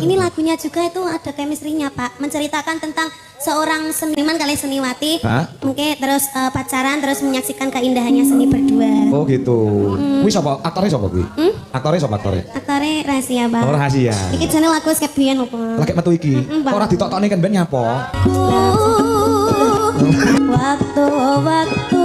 Ini lagunya juga itu ada chemistry-nya Pak, menceritakan tentang seorang seniman kali seniwati, mungkin terus pacaran terus menyaksikan keindahannya seni berdua. Oh gitu. Kuwi sapa? Aktornya sapa kuwi? Aktornya sapa aktornya? Aktornya rahasia Bang. Oh rahasia. Iki jane lagu skep biyen apa? Lagi metu iki. Ora ditokne kan ben nyapa? Waktu-waktu